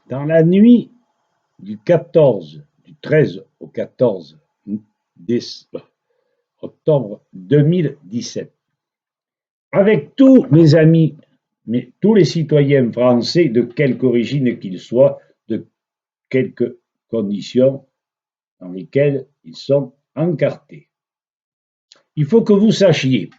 Dans la nuit du 13 au 14 octobre 2017, avec tous mes amis, tous les citoyens français, de quelque origine qu'ils soient, de quelque conditions dans lesquelles ils sont encartés. Il faut que vous sachiez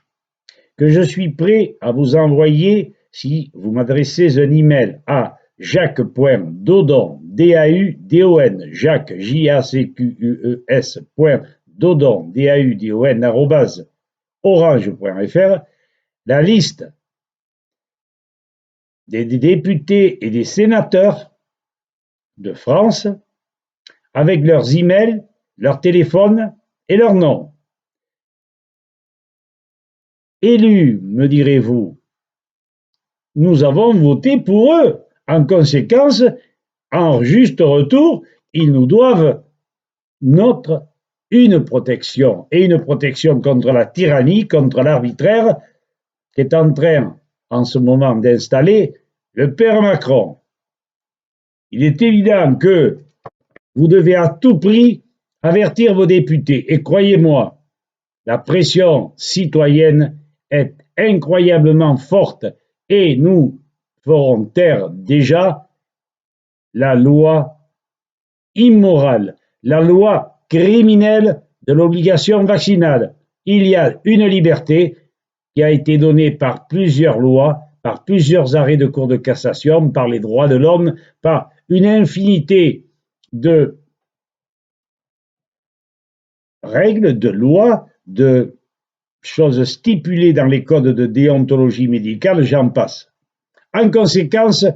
que je suis prêt à vous envoyer, si vous m'adressez un email à jacques.dodon, D-A-U-D-O-N, Jacques, J-A-C-Q-U-E-S, Dodon, D-A-U-D-O-N, orange.fr, la liste des députés et des sénateurs de France avec leurs emails, leurs téléphones et leurs noms. Élus, me direz-vous, nous avons voté pour eux. En conséquence, en juste retour, ils nous doivent une protection, et une protection contre la tyrannie, contre l'arbitraire qu'est en train en ce moment d'installer le père Macron. Il est évident que vous devez à tout prix avertir vos députés. Et croyez-moi, la pression citoyenne est incroyablement forte et nous ferons taire déjà la loi immorale, la loi criminelle de l'obligation vaccinale. Il y a une liberté qui a été donnée par plusieurs lois, par plusieurs arrêts de cour de cassation, par les droits de l'homme, par une infinité de règles, de lois, de choses stipulées dans les codes de déontologie médicale, j'en passe. En conséquence,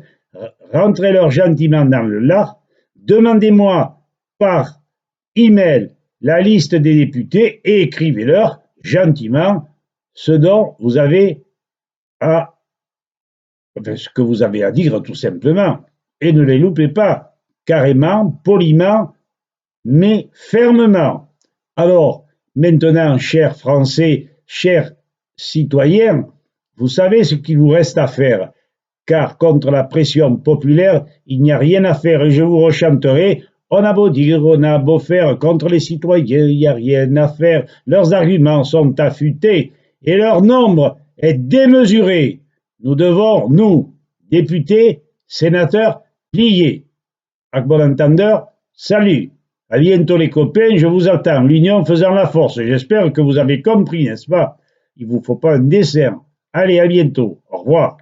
rentrez-leur gentiment dans le lard, demandez-moi par email la liste des députés et écrivez-leur gentiment ce que vous avez à dire tout simplement. Et ne les loupez pas, carrément, poliment, mais fermement. Alors, maintenant, chers Français, chers citoyens, vous savez ce qu'il vous reste à faire, car contre la pression populaire, il n'y a rien à faire, et je vous rechanterai. On a beau dire, on a beau faire, contre les citoyens, il n'y a rien à faire. Leurs arguments sont affûtés, et leur nombre est démesuré. Nous devons, nous, députés, sénateurs, plier. À bon entendeur, salut. À bientôt les copains, je vous attends. L'union faisant la force. J'espère que vous avez compris, n'est-ce pas? Il ne vous faut pas un dessert. Allez, à bientôt. Au revoir.